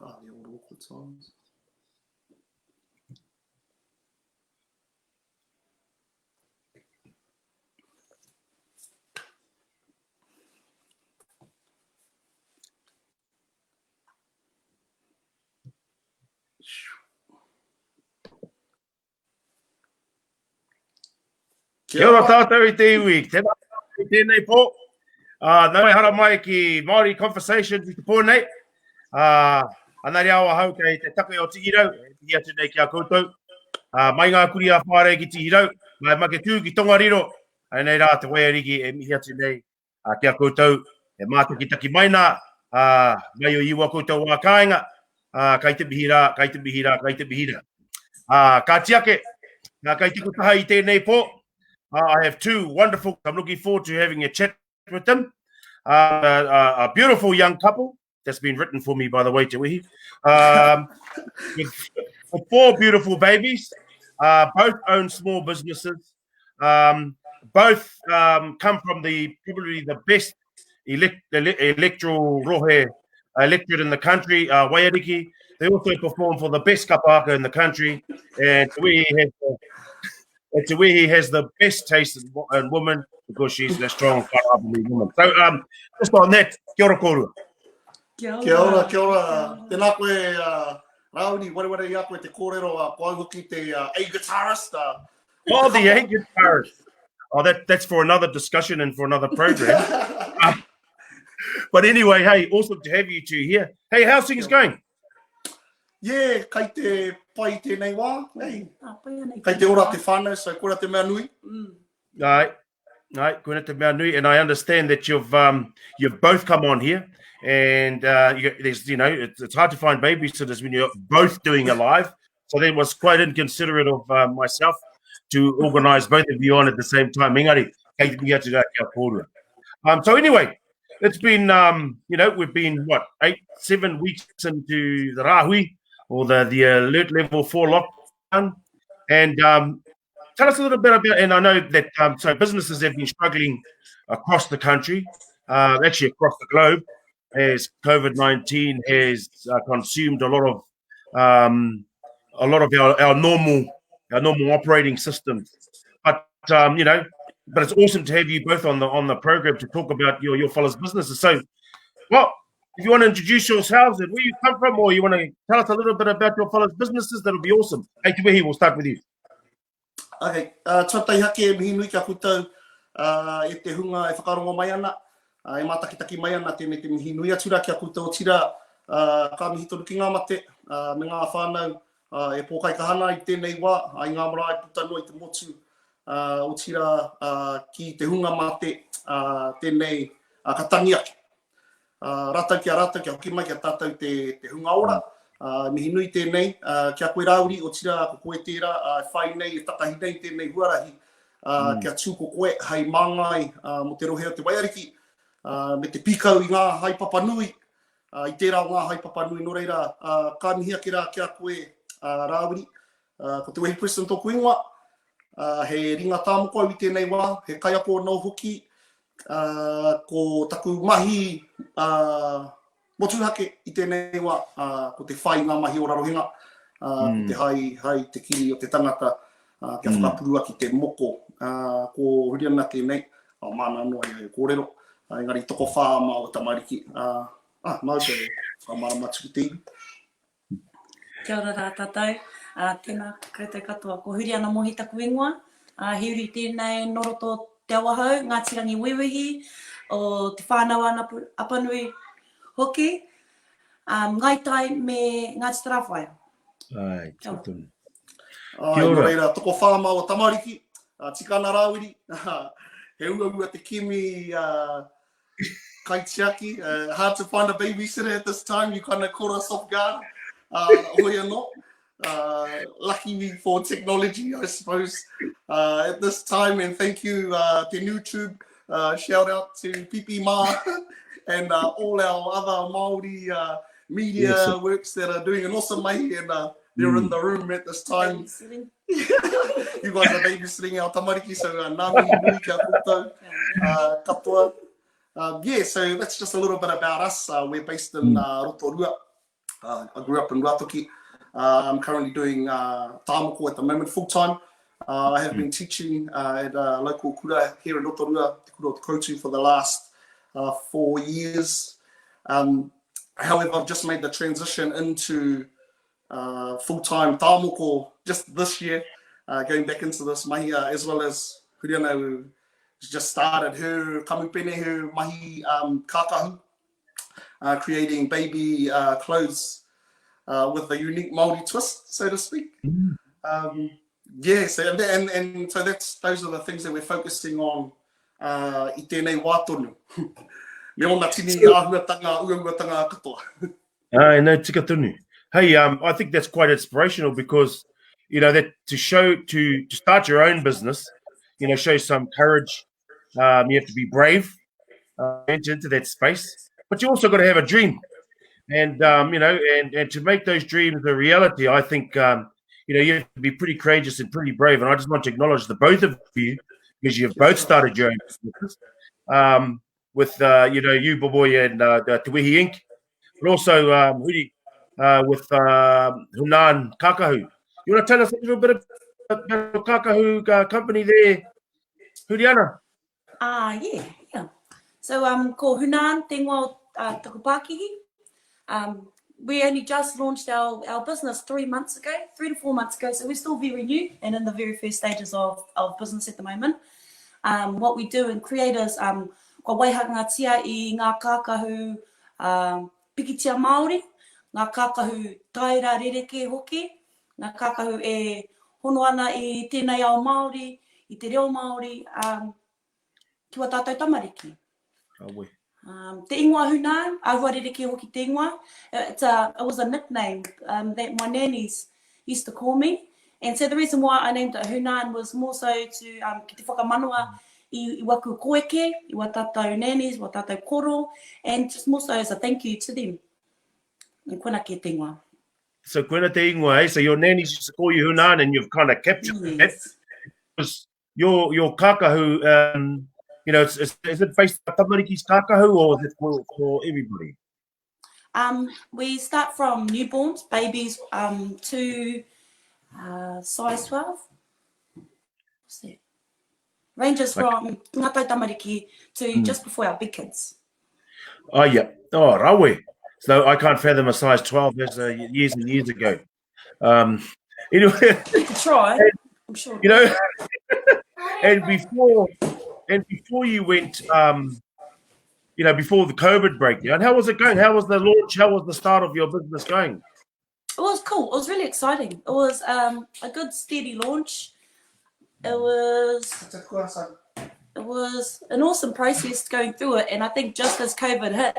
The old awkward times. Kia ora tātou I te iwi. Tēnei pō. Nau hara mai ki Māori Conversations I te pōnei. Anari awa hau kei te take o Tihirau. Ti atu nei kia koutou. Mai ngā kuri a whare ki Tihirau. Mai make tū ki Tongariro. Nei rā te Waiariki e mihi atu nei. Kia koutou. E mātakitaki mai nā. Mai o iwa koutou wā kāinga. Kai te mihira, kai te mihira, kai te mihira. Ka tiake. Kai tiku taha I tēnei pō. I have two wonderful, I'm looking forward to having a chat with them. A beautiful young couple, that's been written for me by the way, Te Wehi. With 4 beautiful babies, both own small businesses, both come from probably the best electoral rohe electorate in the country, Waiariki. They also perform for the best kapaka in the country, and Te Wehi has the best taste in woman because she's a strong, whakahapanui woman. So, just on that, kia ora kōrua. Kia ora, kia ora. Tēnā koe, Rawiri, ware ia koe te kōrero, koe hoki te A guitarist. Oh, the A guitarist. Oh, that's for another discussion and for another program. But anyway, hey, awesome to have you two here. Hey, how's things going? Yeah, kai te pai tēnei wā, hey. Kai te ora te whānau, so kora te mea nui. Right, kora te mea nui, and I understand that you've both come on here, and there's it's hard to find babysitters when you're both doing a live, so that was quite inconsiderate of myself to organise both of you on at the same time. Engari, kei te mihi atu rā kia kōrua. So anyway, it's been we've been 7 weeks into the Rahui, or the alert level 4 lockdown, and tell us a little bit about. And I know that so businesses have been struggling across the country, actually across the globe, as COVID-19 has consumed a lot of our normal operating systems. But but it's awesome to have you both on the program to talk about your fellows' businesses. So, well, if you want to introduce yourselves and where you come from, or you want to tell us a little bit about your fellows' businesses, that'll be awesome. Hey, Te Wehi, we'll start with you. Okay, tōtai hake e mihi nui kia koutou e te hunga e whakarongo mai ana, e mātakitaki mai ana tēnei te mihi nui atura kia koutou tira ka mihi toru ki ngā mate, me ngā whānau e pōkai kahana I tēnei wā, ai ngā mara e puta noi te motu o tira ki te hunga mate tēnei ka tangi ake. Rātau kia hoki mai kia tātou te hunga ora. Mihi nui tēnei, kia koe Rawiri o tira ko koe tērā, whai nei, e takahi nei tēnei huarahi, kia tū ko koe hei māngai mo te rohe o te Waiariki, me te pikau I ngā haipapa nui, I tērā o ngā haipapa nui no reira, ka mihi ake rā kia koe Rawiri, ko Te Wehi Preston tōku ingoa, he ringa tāmoko I tēnei wā, he kaiako nau hoki, ko taku mahi motuhake I tēnei wā, ko te whai ngā mahi o rarohinga, ko te hai te kiri o te tangata, kia whakapurua ki te moko, ko Huriana tēnei, mana noa I kōrero, engari toko whāma o tamariki, mau te whamara matuku te iwi. Kia ora rā tātou, tēnā koutou katoa, ko Huriana Mohi taku ingoa, hiuri tēnei noroto te awahau, Ngātirangi Wewehi, o te whānau ana apanui hoki, Ngaitai me Ngāti Tarawhai. Ai, tūtunu. Ai, no reira, toko whāma o tamariki, tikana Rawiri, he ua te kimi kaitiaki, hard to find a babysitter at this time, you kind of caught us off guard, hoi anō. Lucky for technology, I suppose, at this time, and thank you to YouTube, shout out to Pipi Ma and all our other Māori media works that are doing an awesome mahi, and they're in the room at this time. You guys are babysitting our tamariki, so nāmi nui kia koutou katoa. Yeah, so that's just a little bit about us. We're based in Rotorua. I grew up in Rāwiri. I'm currently doing tāmoko at the moment full-time. I have been teaching at a local kura here in Rotorua, Te Kura o Te Koutu, for the last 4 years. However, I've just made the transition into full-time tāmoko just this year, going back into this mahi, as well as Huriana, who just started her kamupene, her mahi kakahu, creating baby clothes with a unique Māori twist, so to speak. Yes, and so those are the things that we're focusing on I tēnei wātonu. Me ona tini āhuatanga, uanguatanga katoa. No, tika tonu. Hey, I think that's quite inspirational because, you know, that to start your own business, you know, shows some courage. You have to be brave, enter into that space, but you also got to have a dream. And, you know, and to make those dreams a reality, I think, you know, you have to be pretty courageous and pretty brave. And I just want to acknowledge the both of you because you've both started your own businesses with, you know, you, Boboy, and Te Wehi INK, but also with Hunaarn Kakahu. You want to tell us a little bit about the Kakahu company there, Huriana? Yeah. So, ko Hunaarn, tēnua taku Pākihi. We only just launched our business 3 to 4 months ago, so we're still very new and in the very first stages of business at the moment. What we do in creators, ko waihangatia I ngā kakahu pikitia Māori, ngā kakahu taira rereke hoki, ngā kakahu e hono ana I tēnei ao Māori, I te reo Māori, ki wa tātou tamariki. Te ingoa Hunaarn, ahua rereke hoki te ingoa. It was a nickname that my nannies used to call me. And so the reason why I named it Hunaarn was more so to ki te whakamanoa I waku koeke, I wa tātou nannies, wa tātou koro, and just more so as a thank you to them. And koina ke te ingoa. So koina te ingoa, eh? So your nannies used to call you Hunaarn and you've kind of captured it. Because your kakahu, you know, is it based on tamariki's kakahu or is it for everybody? We start from newborns, babies, to size 12. What's that? Ranges from ngātai tamariki to just before our big kids. Oh, yeah. Oh, Rawiri. So I can't fathom a size 12. That's years and years ago. Anyway, You could try, I'm sure. You know, and before you went, you know, before the COVID breakdown, how was it going? How was the launch? How was the start of your business going? It was cool. It was really exciting. It was a good, steady launch. It was an awesome process going through it. And I think just as COVID hit,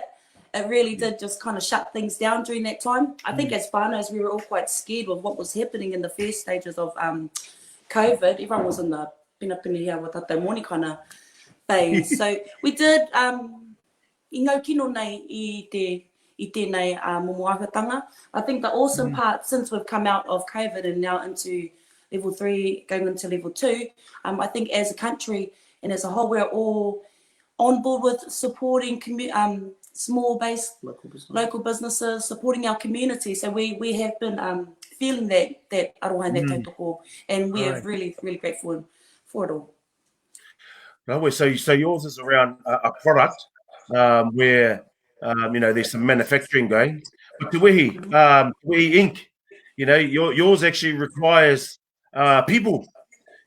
it really did just kind of shut things down during that time. I think as whānaus, we were all quite scared of what was happening in the first stages of COVID. Everyone was in the pinapini here with tātou moni kind of phase. So we did I ngau kino nei I tēnei momoahatanga. I think the awesome part, since we've come out of COVID and now into level 3, going into level 2, I think as a country and as a whole, we're all on board with supporting small-based local businesses, supporting our community. So we have been feeling that aroha and that tautoko, and we are really, really grateful for it all. No, so yours is around a product where you know, there's some manufacturing going. But Te Wehi INK, you know, yours actually requires people,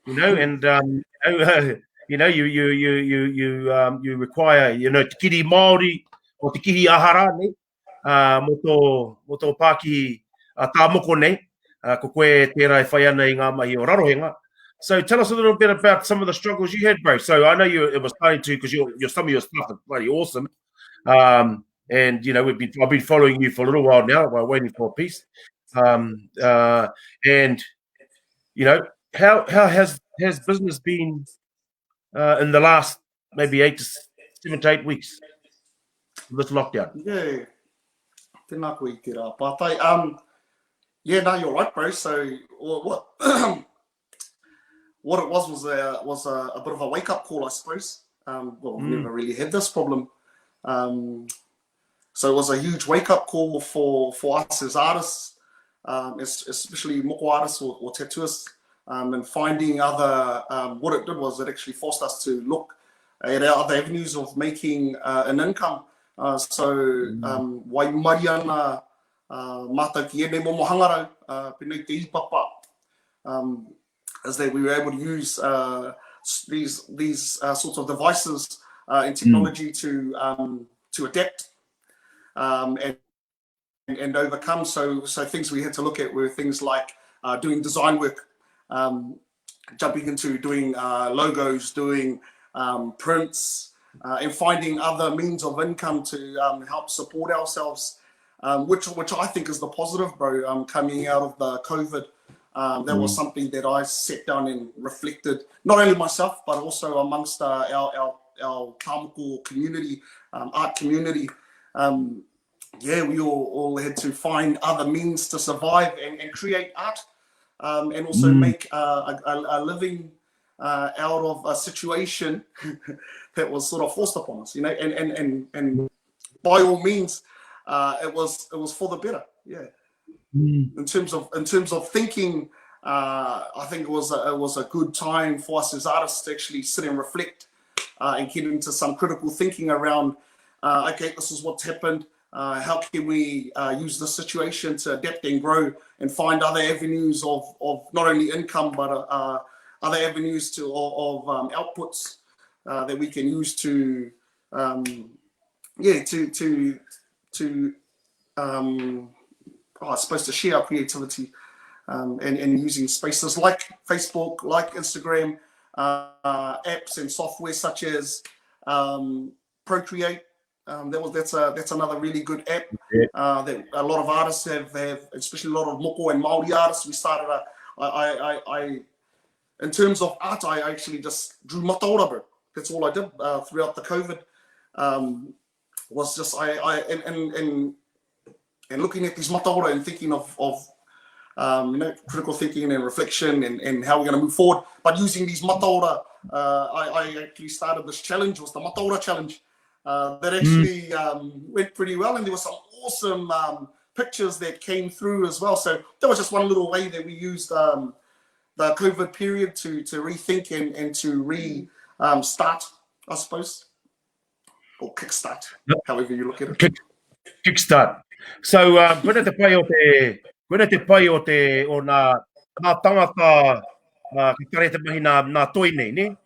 you know, and you know, you require, you know, te kiri Māori o te kihi ahara nei, mo tō Pākihi tāmoko nei, ko koe tērā whai ana I ngā mahi o rarohenga. So tell us a little bit about some of the struggles you had, bro. So I know it was starting to, because some of your stuff is bloody awesome. And you know, I've been following you for a little while now while waiting for a piece. And you know, how has business been in the last maybe 7 to 8 weeks of this lockdown? Yeah, tēnā koe I te rā pātai. Yeah, no, you're right, bro. So what what it was a bit of a wake up call, I suppose. Well, we've never really had this problem. So it was a huge wake-up call for us as artists, especially moko artists or tattooists, and finding other, what it did was it actually forced us to look at other avenues of making an income. Wai mai ana mātou ki ene momo hangarau, pinei te ipapa, is that we were able to use these sorts of devices and technology to adapt and overcome. So things we had to look at were things like doing design work, jumping into doing logos, doing prints, and finding other means of income to help support ourselves, which I think is the positive, bro. Coming out of the COVID, that was something that I sat down and reflected, not only myself but also amongst our Tāmoko community, art community. We all had to find other means to survive and create art, and also make a living out of a situation that was sort of forced upon us, and by all means, it was for the better. In terms of thinking, I think it was a good time for us as artists to actually sit and reflect and get into some critical thinking around, okay, this is what's happened. How can we use the situation to adapt and grow and find other avenues of not only income but other avenues of outputs that we can use to I suppose to share our creativity, and using spaces like Facebook, like Instagram, apps and software such as Procreate. That's another really good app that a lot of artists have, especially a lot of moko and Māori artists. We started in terms of art, I actually just drew mataora, bro. That's all I did throughout the COVID. Was just and looking at these mataora and thinking of critical thinking and reflection and how we're going to move forward. But using these mataora, I actually started this challenge. Was the mataora challenge. That actually went pretty well, and there were some awesome pictures that came through as well. So that was just one little way that we used the COVID period to rethink and to start, I suppose, or kickstart, however you look at it. Kickstart. So puna te pai o nā tangata ki kare te mahi nā toine, ne?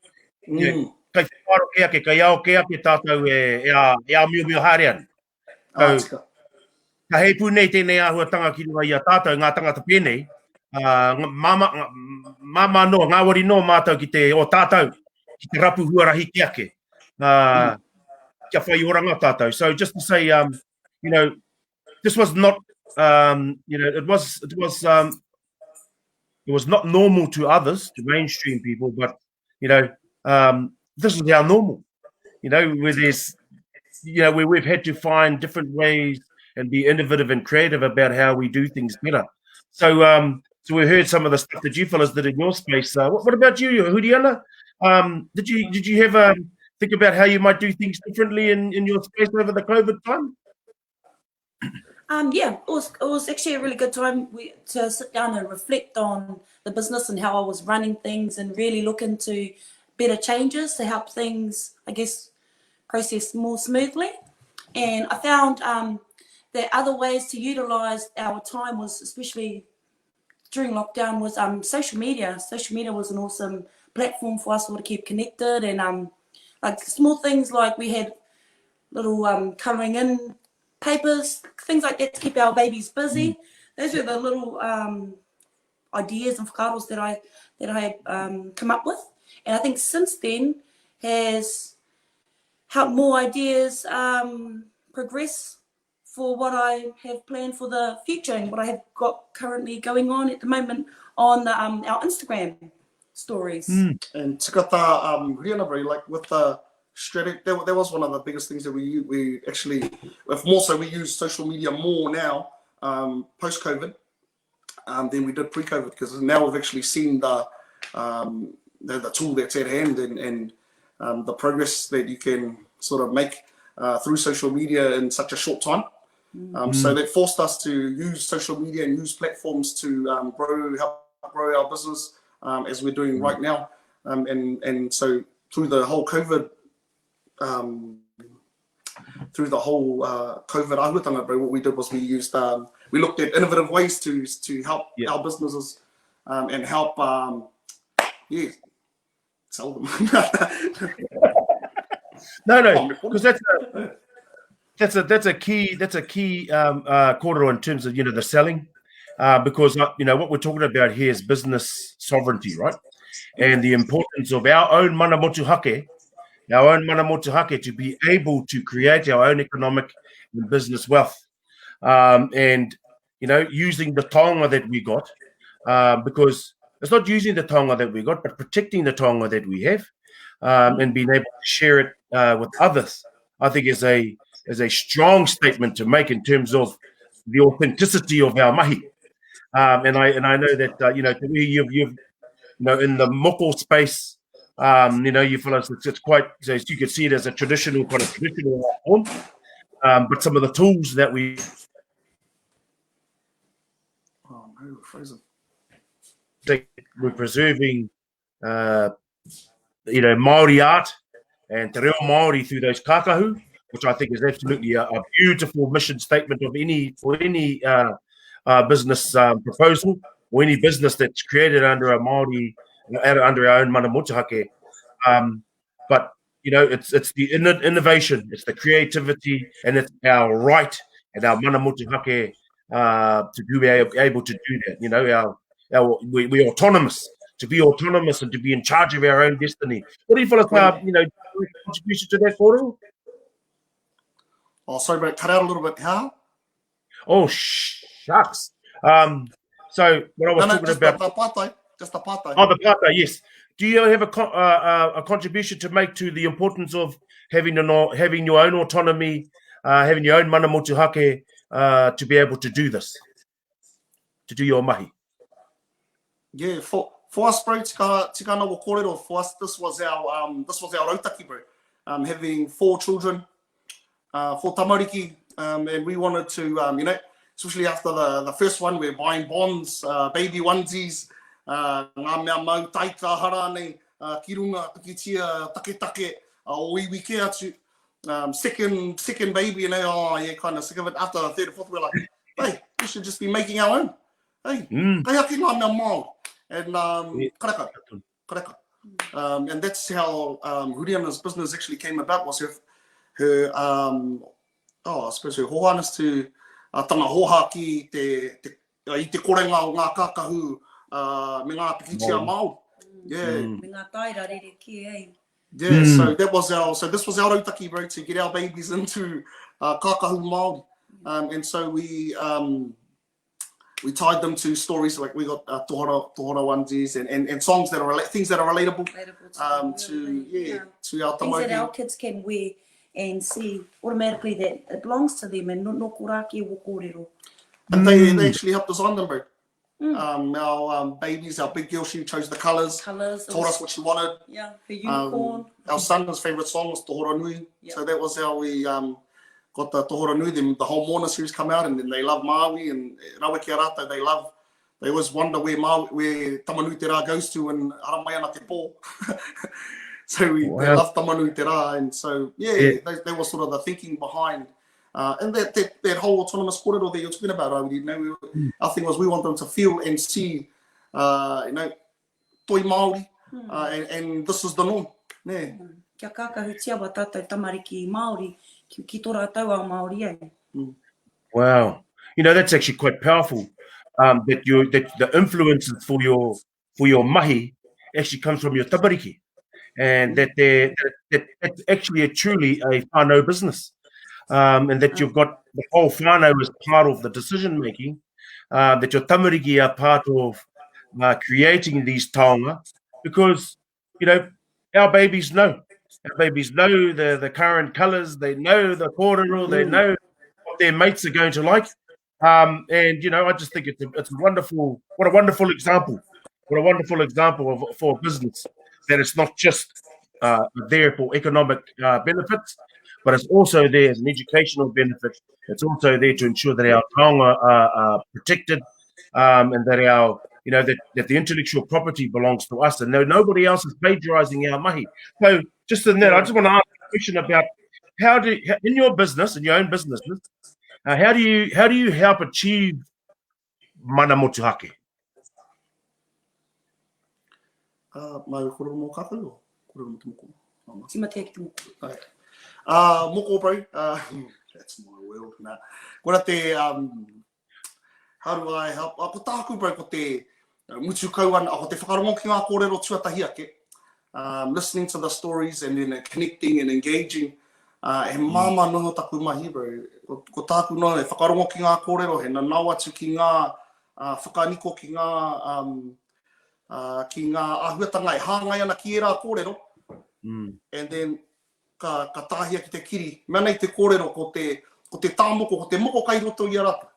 Kai wharo ke ake, kai ao ke ake tātou e a mio haere anu. Ka hei pūnei tēnei āhuatanga ki runga i a tātou ngā tangata pēnei, māma no, ngā wari no mātou ki te o tātou, ki te rapu huarahi ki ake, kia whai oranga tātou. So just to say, this was not, it was not normal to others, to mainstream people, but, this is our normal, where there's, where we've had to find different ways and be innovative and creative about how we do things better. So, so we heard some of the stuff that you fellas did in your space. What about you, Huriana? Did you ever think about how you might do things differently in your space over the COVID time? It was actually a really good time to sit down and reflect on the business and how I was running things and really look into better changes to help things, I guess, process more smoothly. And I found that other ways to utilize our time was, especially during lockdown, was social media. Social media was an awesome platform for us all to keep connected, and like small things like we had little colouring in papers, things like that to keep our babies busy. Those were the little ideas and whakaros that I had come up with. And I think since then has helped more ideas progress for what I have planned for the future and what I have got currently going on at the moment on our Instagram stories. And tikata Huriana, bro, like with the strategy, that was one of the biggest things that we actually, if more so we use social media more now post-COVID than we did pre-COVID, because now we've actually seen the tool that's at hand and the progress that you can sort of make through social media in such a short time. So that forced us to use social media and use platforms to help grow our business as we're doing right now. And so through the whole COVID, ahutanga, bro, what we did was we used, we looked at innovative ways to help our businesses and help, sell them. No, because that's a key quarter in terms of the selling, because what we're talking about here is business sovereignty, right? And the importance of our own mana motuhake, to be able to create our own economic and business wealth, and using the taonga that we got, because it's not using the taonga that we got, but protecting the taonga that we have, and being able to share it with others, I think is a strong statement to make in terms of the authenticity of our mahi. And I know that to me, you've in the moko space, you feel it's quite, so you could see it as a traditional form, but some of the tools that we're preserving, Māori art and te reo Māori through those kakahu, which I think is absolutely a beautiful mission statement of any business proposal, or any business that's created under a Māori, under our own mana motuhake. But it's the innovation, it's the creativity, and it's our right and our mana motuhake to be able to do that. We're autonomous. To be autonomous and to be in charge of our own destiny. What do you feel about contribution to that, Koro? Oh, sorry, bro, cut out a little bit. How? Oh, shucks. So what I was talking about, just the apartheid. Oh, the apartheid, yes. Do you have a contribution to make to the importance of having your own autonomy, having your own mana motuhake, to be able to do this, to do your mahi? Yeah, for us, bro, tika no kōrero, for us, this was our rautaki, bro. Having 4 children, 4 tamariki, and we wanted to, especially after the first one, we're buying bonds, baby onesies, ngā mea mau, taika, harane, kirunga, takitia, take, o iwi ke atu. Second baby, kind of sick of it. After the third or fourth, we're like, hey, we should just be making our own. Hey, kaya ki ngā mea mau. And kareka. And that's how Huriana's business actually came about, was her I suppose her hohanas to tanga hoha ki i te korenga o ngā kakahu me ngā pikitia mau. Yeah. Me ngā tai rarereki, eh? Yeah, so this was our rautaki, bro, to get our babies into kakahu Māori. And so we tied them to stories, like we got tohora onesies and songs that are things that are relatable to our tamariki. Things that our kids can wear and see automatically that it belongs to them, and no koraki e wo kōrero. And they actually helped design them, bro. Our babies, our big girl, she chose the colours, told us what she wanted. Yeah, her unicorn. Our son's favourite song was Tohora Nui. Yep. So that was how we got the Tohora Nui. The whole Moana series come out, and then they love Maui and Rawiki Rata. They always wonder where Tamanui Te Rā goes to, and Aramaiana Te Pō. So they love Tamanui Te Rā, and so that was sort of the thinking behind. And that whole autonomous kōrero that you're talking about, Rawiri, our thing was we want them to feel and see, toi Māori, and this is the norm. Yeah. Kia kakahu tia wa tātou tamariki Māori, ki tō rātou a Māori, eh? Wow. That's actually quite powerful, that the influences for your mahi actually comes from your tamariki, and that's actually truly a whānau business. And that you've got the whole whānau as part of the decision making, that your tamariki are part of creating these taonga, because our babies know the current colours, they know the kōrero, they know what their mates are going to like, and I just think it's wonderful. What a wonderful example! For business, that it's not just there for economic benefits, but it's also there as an educational benefit. It's also there to ensure that our taonga are protected, and that our that the intellectual property belongs to us, and nobody else is plagiarizing our mahi. So just in that, I just want to ask a question about in your business, in your own businesses, how do you help achieve mana motuhake? Mai koro mo kakahu, koro mo tumuku. Tima te ki tumu. Moko bro, that's my world. Nah, kora te how do I help? Ko tāku bro, ko te mutu kauana, ko te whakarongo ki ngā kōrero tuatahi ake. Listening to the stories and then connecting and engaging. He māma noho taku mahi bro. Ko tāku no, e whakarongo ki ngā kōrero, he na nau atu ki ngā whakaniko ki ngā ahuatanga e hāngai ana ki era kōrero. And then ka tāhia ki te kiri. Mea nei te kōrero ko te tāmoko, ko te moko kai roto i arata.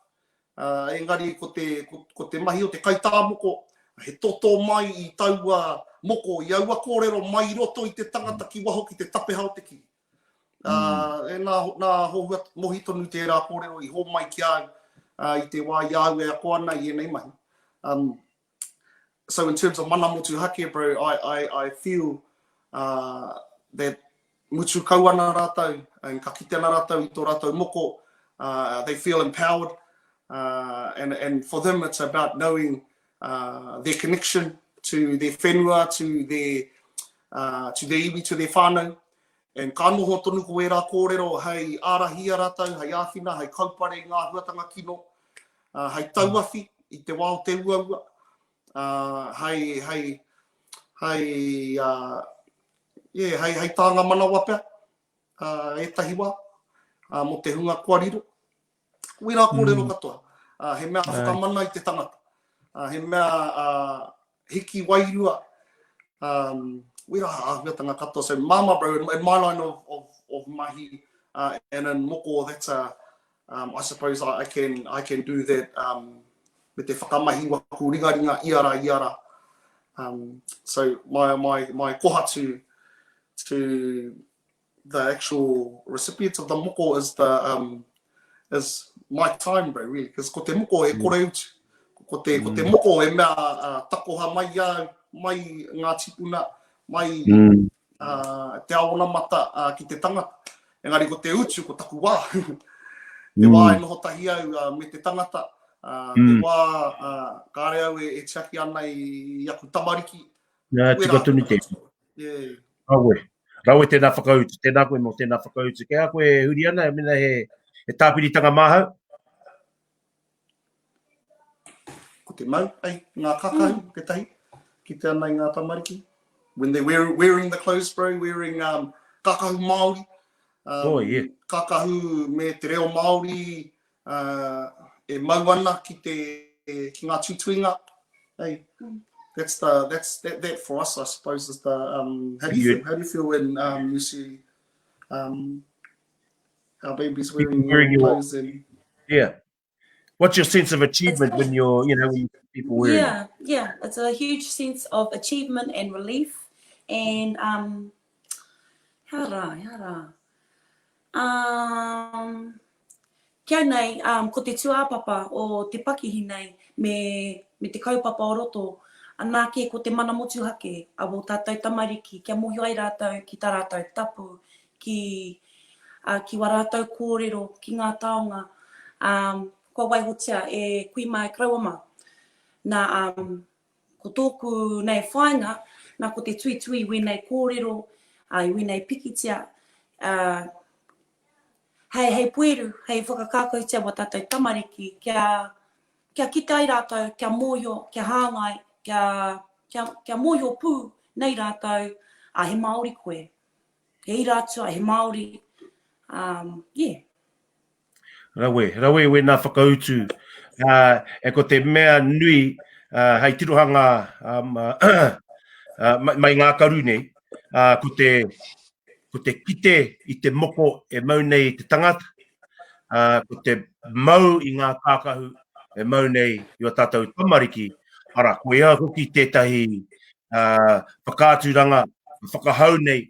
Engari ko te mahi o te kai tāmoko, he toto mai i taua moko i aua kōrero mai roto i te tangata ki waho ki te tapehau te kiri. E nā hohua mohi tonu te era kōrero i hō mai ki au i te wā i au e a koana i enei mahi. So in terms of mana motuhake, bro, I feel that mutu kauana rātou and ka kite ana rātou i tō rātou moko, they feel empowered. And for them, it's about knowing their connection to their whenua, to their iwi, to their whānau. And ka noho tonu ko e rā kōrero, hei ārahia rātou, hei āwhina, hei kaupare i ngā huatanga kino, hei tauawhi i te wā o te uaua, hei tānga manawa pia, e tahi wā, mo te hunga kuariro. Ui rā kōrero katoa. He mea whakamana i te tangata. He mea hiki wairua. Ui rā ahuatanga katoa. So mama bro, in my line of mahi and in moko, that's I suppose I can do that me te whakamahi waku ringaringa iara. So my koha to the actual recipients of the moko is my time, bro, really, because ko te moko e kore utu. Ko te moko e mea takoha mai au, mai ngā tipuna, mai te aona mata ki te tangata. Engari ko te utu, ko taku wā. Te wā e noho tahi au me te tangata. Te wā kāre au e tiaki ana i aku tamariki. Tika tunu te. Rawe tēnā whakautu, tēnā koe mo tēnā whakautu. Kea koe Huriana, e mena he tāpiritanga māhau? Ko te mau, ngā kakahu, te tahi, ki te ana i ngā tamariki. When they're wearing the clothes, bro, wearing kakahu Māori. Kakahu me te reo Māori, e mau ana ki ngā tutuinga. Hey. That's that for us, I suppose, is the how do you feel when you see our babies wearing clothes and what's your sense of achievement when you're when people wearing it's a huge sense of achievement and relief and kia nei ko te tuapapa o te pakihi nei me te kaupapa o roto. Anā ke ko te mana motuhake, a wo tātou tamariki, kia mohi ai rātou ki tā rātou tapu, ki wā rātou kōrero, ki ngā taonga. Kua waihotia e kui mai krauama. Nā ko tōku nei whainga, nā ko te tui wēnei kōrero, wēnei pikitia. Hei pueru, hei whakakākautia wa tātou tamariki, kia kite ai rātou, kia mōhio, kia hāngai, kia mōhio pū nei rātou he Māori koe. He irātua, he Māori. Rawe wēnā whakautu. E ko te mea nui hei tirohanga mai ngā karu nei. Ko te kite i te moko e mau nei te tangata. Ko te mau i ngā kākahu e mau nei i o tātou tamariki. Ara, koe a hoki tētahi whakāturanga, whakahau nei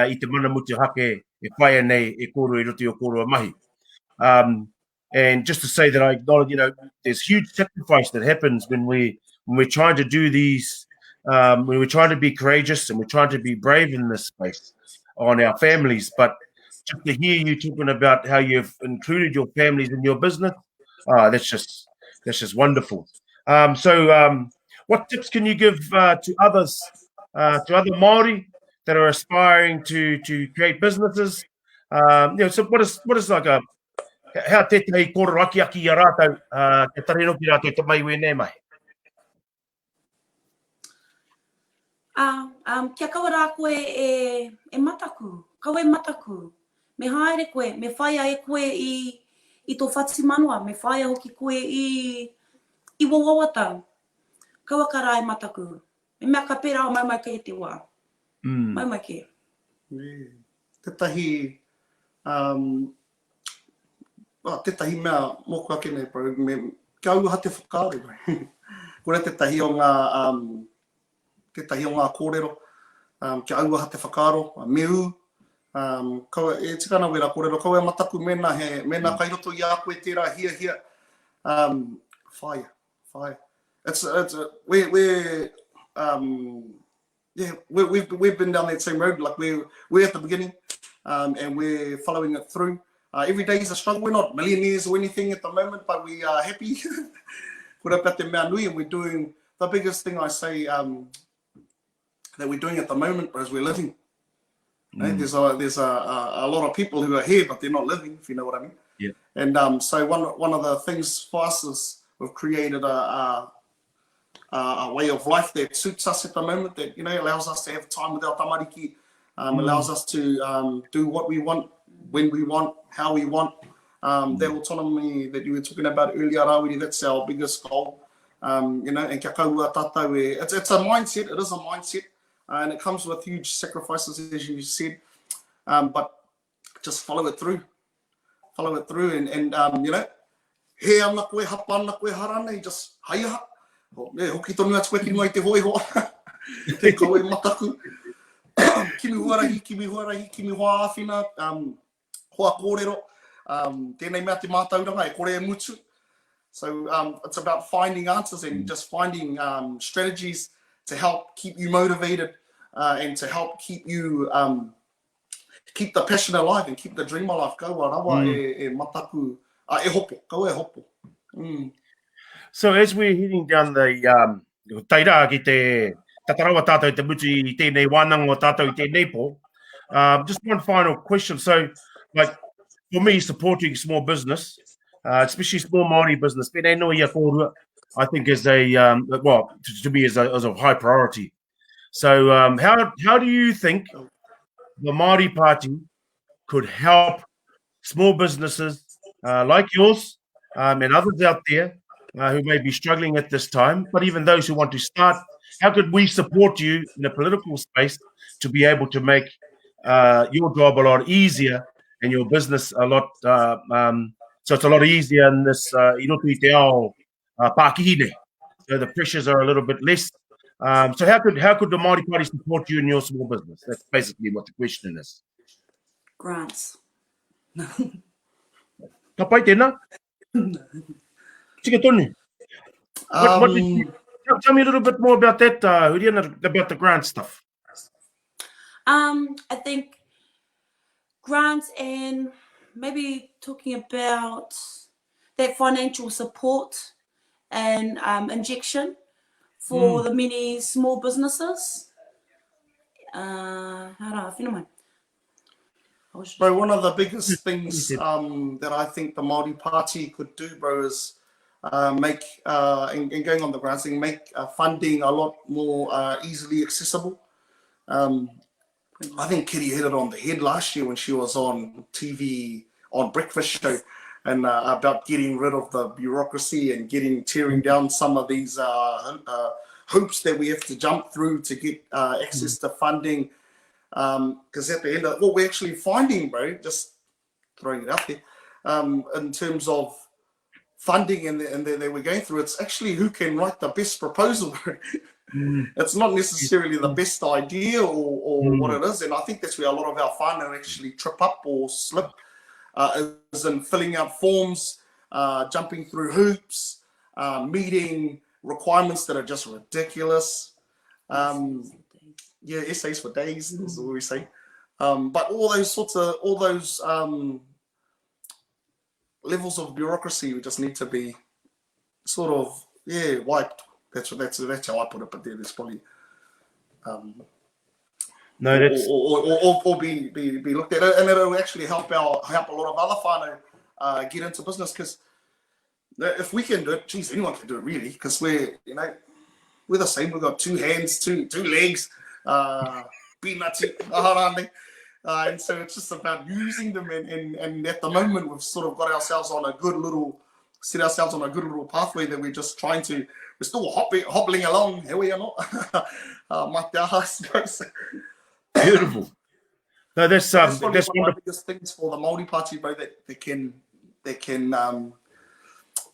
i te mana motuhake e whaia nei e koro I roto I o koro mahi. And just to say that I acknowledge, there's huge sacrifice that happens when we're trying to do these, when we're trying to be courageous and we're trying to be brave in this space on our families. But just to hear you talking about how you've included your families in your business, that's just wonderful. What tips can you give to others, to other Māori that are aspiring to create businesses? So what is like a hea tētahi koro aki I rātou, te tareno ki rātou te mai wēnei mai. Kia kaua rā koe e mataku, kaua e mataku. Me haere koe, me whaia e koe I tō whati manua, me whaia hoki koe I wawawata. Kaua ka rā e mataku. Me mea ka pērā o mai ke te wā. Mai ke. Tētahi, tētahi mea moko ake nei, bro. Kia auha te whakaaro, bro. Kore tētahi o ngā kōrero. Kia auha te whakaaro, meu. Kaua e tikana wera kōrero. Kaua e mataku mena kairoto I a koe tērā hia. Fire. We've been down that same road. Like we're at the beginning, and we're following it through. Every day is a struggle. We're not millionaires or anything at the moment, but we are happy. Kura pate mea nui, and we're doing the biggest thing I say that we're doing at the moment, is we're living. There's a lot of people who are here, but they're not living. If you know what I mean. Yeah. And so one of the things for us is we've created a way of life that suits us at the moment, that allows us to have time with our tamariki, allows us to do what we want, when we want, how we want. That autonomy that you were talking about earlier, Rawiri, that's our biggest goal. And kia kaua tātou it's a mindset. It is a mindset, and it comes with huge sacrifices, as you said. But just follow it through, and he ana koe hapa ana koe harane, just haiaha. Hoki tonu atu koe ki mai te hoi hoa. Te kaua e mataku. Kimi huarahi, kimi hoa awhina, hoa kōrero. Tēnei mea te mātauranga, e kore e mutu. So it's about finding answers and just finding strategies to help keep you motivated and to help keep you, keep the passion alive and keep the dream alive. Kaua rawa e mataku, e hopo, kaua e hopo. So as we're heading down the taira ki te tatarawa tātou te mutu I tēnei wānanga o tātou I tēnei pō, just one final question. So, like, for me, supporting small business, especially small Māori business, pēnei no ia kōrua, I think is to me is a high priority. So how do you think the Māori Party could help small businesses like yours and others out there who may be struggling at this time, but even those who want to start? How could we support you in a political space to be able to make your job a lot easier and your business a lot, so it's a lot easier in this inotu I te ao Pākihine, so the pressures are a little bit less. So how could the Māori Party support you in your small business? That's basically what the question is. Grants. Ka pai tēnā? Tika tonu. What did you, tell me a little bit more about that, Huriana, about the grant stuff. I think grants and maybe talking about that financial support and injection for the many small businesses. Bro, one of the biggest things that I think the Māori Party could do, bro, is make, and going on the grants thing, make funding a lot more easily accessible. I think Kitty hit it on the head last year when she was on TV on Breakfast Show, and about getting rid of the bureaucracy and tearing down some of these hoops that we have to jump through to get access to funding. Because at the end of what we're actually finding, bro, just throwing it out there, in terms of funding and that we're going through, it's actually who can write the best proposal. It's not necessarily the best idea or what it is. And I think that's where a lot of our whānau actually trip up or slip, is in filling out forms, jumping through hoops, meeting requirements that are just ridiculous. Yeah, essays for days, is what we say. But all those levels of bureaucracy, we just need to be sort of, wiped. That's how I put it, but there's probably no, that's or be looked at, and it'll actually help a lot of other whānau get into business, because if we can do it, geez, anyone can do it really, because we're the same. We've got 2 hands, two legs, pinati, and so it's just about using them, and at the moment we've sort of got ourselves on a good little pathway that we're just trying to. We're still hobbling along. Here we are not. I suppose. beautiful. No, that's That's one of that's the wonderful. biggest things for the Māori party, bro.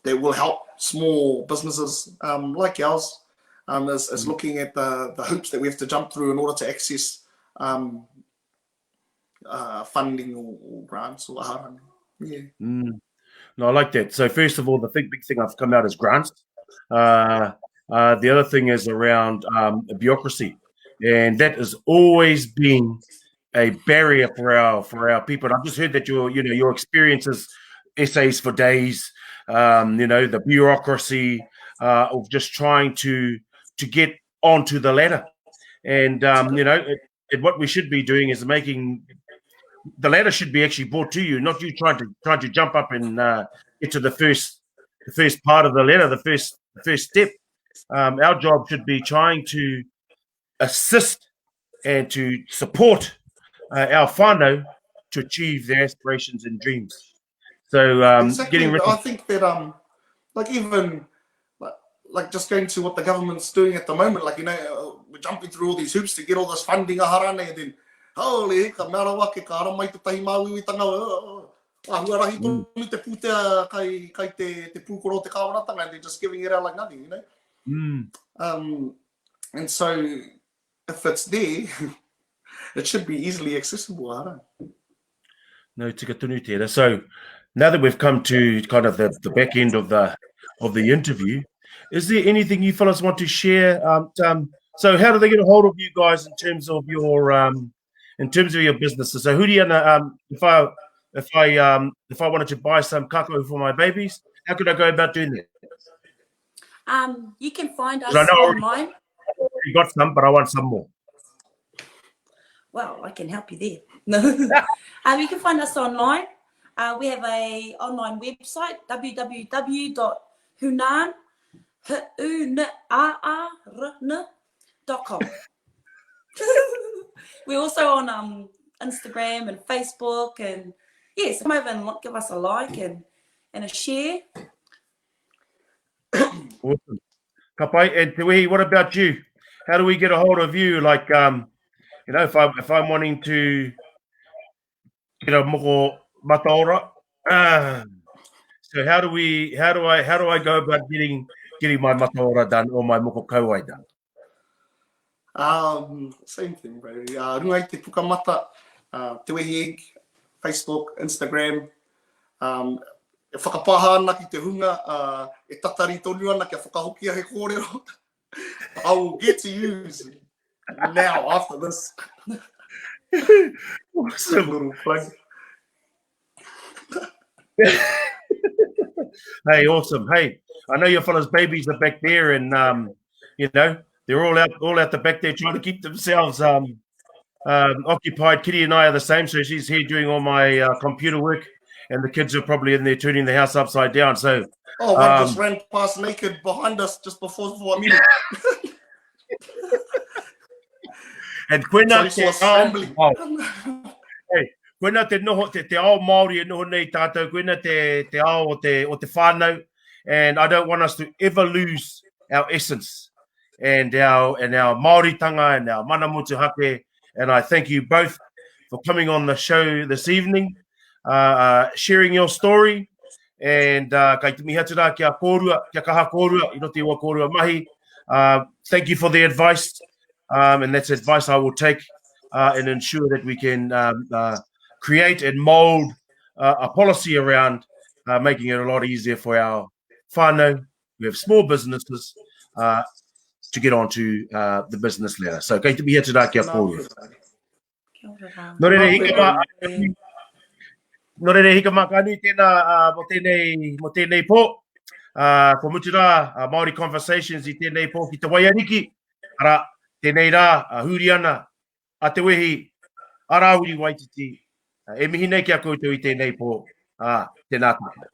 That will help small businesses like ours. Is looking at the hoops that we have to jump through in order to access funding or grants or ahara. Yeah. No, I like that. So first of all, the big thing I've come out is grants. The other thing is around bureaucracy, and that has always been a barrier for our people. And I've just heard that your experiences, essays for days, the bureaucracy of just trying to get onto the ladder, and what we should be doing is making the ladder should be actually brought to you, not you trying to jump up and get to the first part of the ladder, the first step. Our job should be trying to assist and to support our whānau to achieve their aspirations and dreams. So Exactly. getting rid I of think that even just going to what the government's doing at the moment, we're jumping through all these hoops to get all this funding aharane, and then holy ka mera wake ka ara mai te tahi māwiwitanga ahuarahi tonu te putea kai te pūkoro te kāwanatanga, and they're just giving it out like nothing, and so if it's there, it should be easily accessible, ahara. no tika tunu tērā. So now that we've come to kind of the back end of the interview, is there anything you fellas want to share? So how do they get a hold of you guys in terms of your businesses? So Huriana, if I wanted to buy some kakahu for my babies, how could I go about doing that? You can find us I know online. you got some, but I want some more. Well, I can help you there. No, you can find us online. We have a online website, www.hunaarn.com. We're also on Instagram and Facebook, and yes, come over and give us a like and a share. Awesome. Kapai, and Te Wehi, what about you? How do we get a hold of you? Like, if I'm wanting to get a moko mataora, so how do I go about getting my mataora done or my moko kauai done? Same thing, bro. Rungai te pukamata, Te Wehi INK, Facebook, Instagram. E whakapaha ana ki te hunga, e tatari tonu ana ki a whakahokia he kōrero. I will get to use now after this. Awesome. Little plug. Hey, awesome. Hey, I know your fellas' babies are back there, and they're all out the back there trying to keep themselves occupied. Kitty and I are the same, so she's here doing all my computer work, and the kids are probably in there turning the house upside down. So, one just ran past naked behind us just before a minute. and Quina, hey, Quina te noho te ao Māori e noho nei tātou. Quina te ao o te whānau, and I don't want us to ever lose our essence and our Māoritanga and our mana motuhake. And I thank you both for coming on the show this evening, sharing your story. And kai te mihatura kia kōrua, kia kaha kōrua, i no te ua kōrua mahi. Thank you for the advice, and that's advice I will take and ensure that we can create and mould a policy around making it a lot easier for our whānau. We have small businesses to get onto the business ladder. So, kei te mihi atu rā kia pōia. Kia ora rā. No reire hika mā kani tēnā mo tēnei pō. Ko mutu rā Māori Conversations I tēnei pō ki te Waiariki. Ara, tēnei rā Huriana, a Te Wehi, a Rawiri Waititi. E mihi nei kia koutou I tēnei pō. Tēnā tātou.